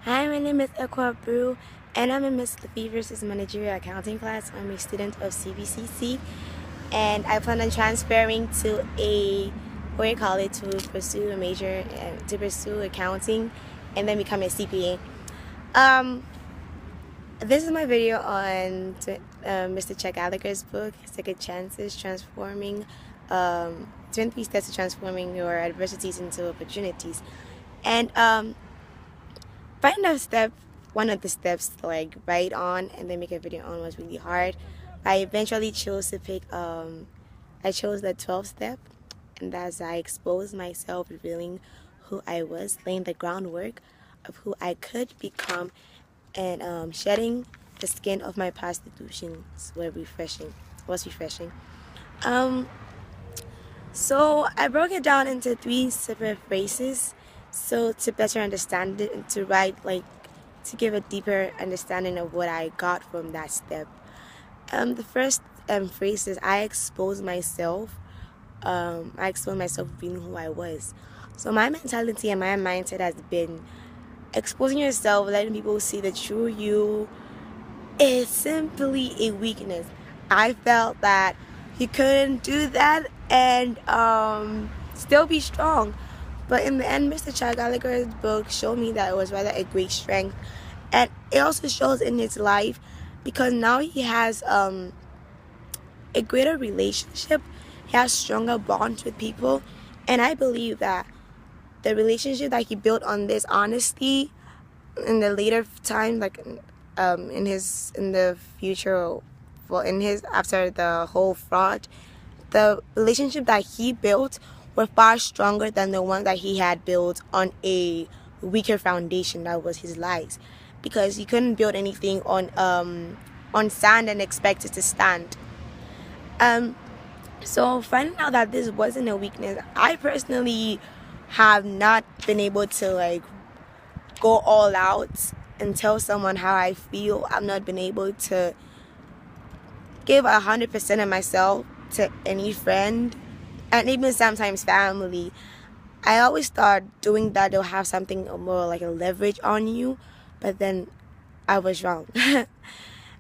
Hi, my name is Ekua Brew, and I'm in Miss Lefevre's managerial accounting class. I'm a student of CBCC, and I plan on transferring to college to pursue a major, to pursue accounting, and then become a CPA. This is my video on Mr. Chuck Gallagher's book, Second Chances, Transforming, 23 Steps to Transforming Your Adversities into Opportunities. And one of the steps to write on and then make a video on was really hard. I eventually chose to I chose the 12th step, and as I exposed myself, revealing who I was, laying the groundwork of who I could become, and shedding the skin of my past delusions was refreshing. So I broke it down into 3 separate phrases, so to better understand it and to give a deeper understanding of what I got from that step. The first phrase is I exposed myself. I exposed myself being who I was. So my mentality and my mindset has been exposing yourself, letting people see the true you is simply a weakness. I felt that you couldn't do that and still be strong. But in the end, Mr. Chuck Gallagher's book showed me that it was rather a great strength. And it also shows in his life, because now he has a greater relationship. He has stronger bonds with people. And I believe that the relationship that he built on this honesty in the later time, in the future, after the whole fraud, the relationship that he built were far stronger than the one that he had built on a weaker foundation that was his lies, because he couldn't build anything on sand and expect it to stand. So finding out that this wasn't a weakness, I personally have not been able to go all out and tell someone how I feel. I've not been able to give 100% of myself to any friend, and even sometimes family. I always thought doing that they'll have something more like a leverage on you, but then I was wrong. And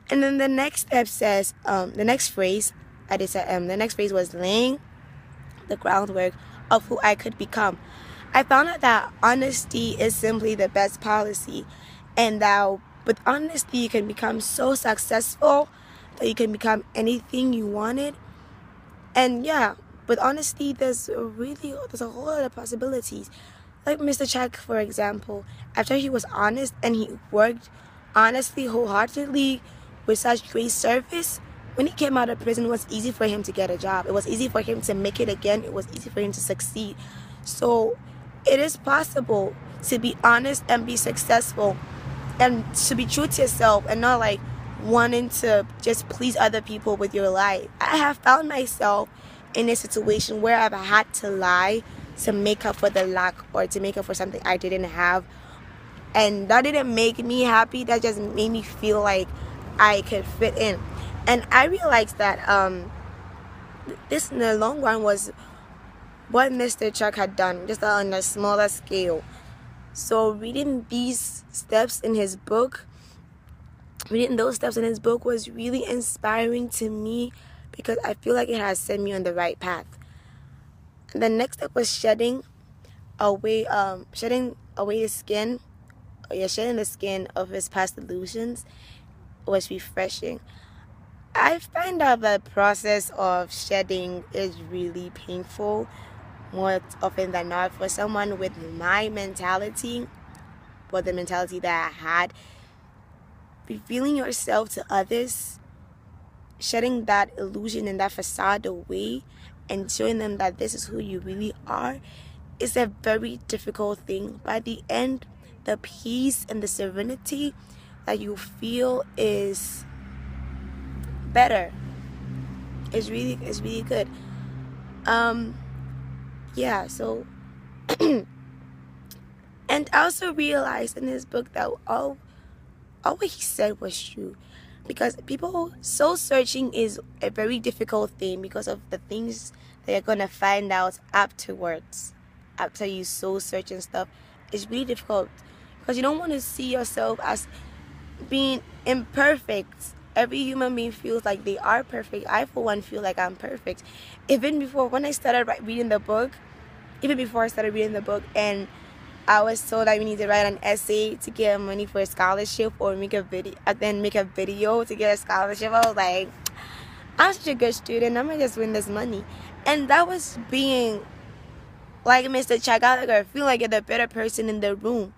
then the next step says, the next phrase was laying the groundwork of who I could become. I found out that honesty is simply the best policy, and that with honesty you can become so successful that you can become anything you wanted. And yeah, with honesty there's a whole lot of possibilities. Like Mr. Chuck, for example, after he was honest and he worked honestly, wholeheartedly, with such great service, when he came out of prison, it was easy for him to get a job. It was easy for him to make it again. It was easy for him to succeed. So it is possible to be honest and be successful, and to be true to yourself, and not wanting to just please other people with your life. I have found myself in a situation where I've had to lie to make up for the lack, or to make up for something I didn't have, and that didn't make me happy. That just made me feel like I could fit in. And I realized that this in the long run was what Mr. Chuck had done, just on a smaller scale. So reading those steps in his book was really inspiring to me, because I feel like it has set me on the right path. The next step was shedding the skin of his past illusions was refreshing. I find out the process of shedding is really painful, more often than not, for someone with my mentality, or the mentality that I had. Revealing yourself to others, shedding that illusion and that facade away, and showing them that this is who you really are, is a very difficult thing. By the end, the peace and the serenity that you feel is better. It's really good. Yeah, so and I also realized in his book that all what he said was true, because soul searching is a very difficult thing, because of the things that you're gonna find out afterwards, after you soul search and stuff. It's really difficult. because you don't want to see yourself as being imperfect. Every human being feels like they are perfect. I, for one, feel like I'm perfect. Even before, when I started reading the book, even before I started reading the book, and I was told that we need to write an essay to get money for a scholarship or make a video to get a scholarship. I was like, I'm such a good student. I'm gonna just win this money. And that was being like Mr. Chagallagher, feeling like you're the better person in the room.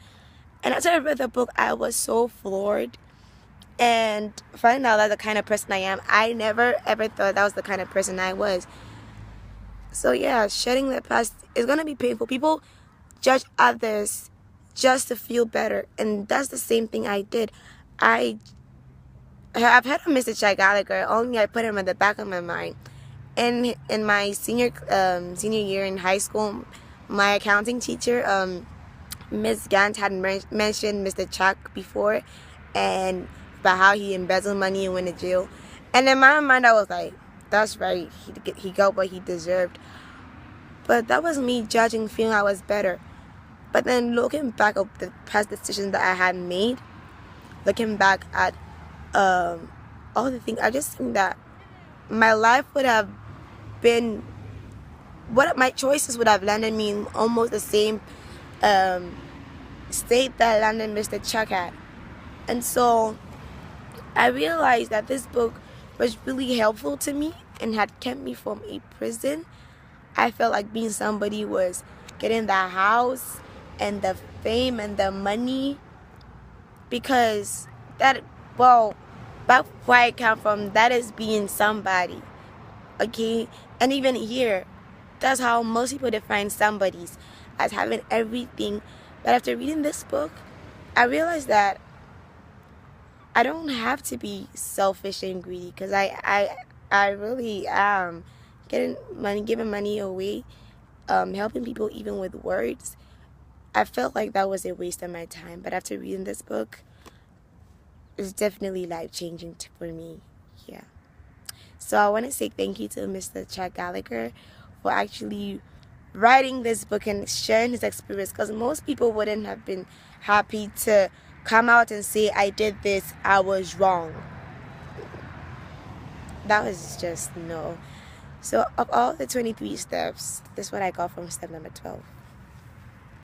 And after I read the book, I was so floored and find out that the kind of person I am. I never ever thought that was the kind of person I was. So yeah, shedding the past is gonna be painful. People judge others just to feel better, and that's the same thing I did. I've heard of Mr. Chagallagher, only I put him at the back of my mind. And in my senior year in high school, my accounting teacher, Miss Gant, had mentioned Mr. Chuck before, and about how he embezzled money and went to jail. And in my mind, I was like, that's right, he got what he deserved. But that was me judging, feeling I was better. But then looking back at the past decisions that I had made, looking back at all the things, I just think that my life would have been, what my choices would have landed me in almost the same state that landed Mr. Chuck at. And so I realized that this book was really helpful to me and had kept me from a prison. I felt like being somebody was getting the house and the fame and the money, because that, well, back where I come from, that is being somebody, okay? And even here, that's how most people define somebody's, as having everything. But after reading this book, I realized that I don't have to be selfish and greedy, because I really am getting money, giving money away, helping people even with words. I felt like that was a waste of my time. But after reading this book, it's definitely life-changing for me. Yeah. So I want to say thank you to Mr. Chuck Gallagher for actually writing this book and sharing his experience, because most people wouldn't have been happy to come out and say, I did this, I was wrong. That was just no. So of all the 23 steps, this is what I got from step number 12.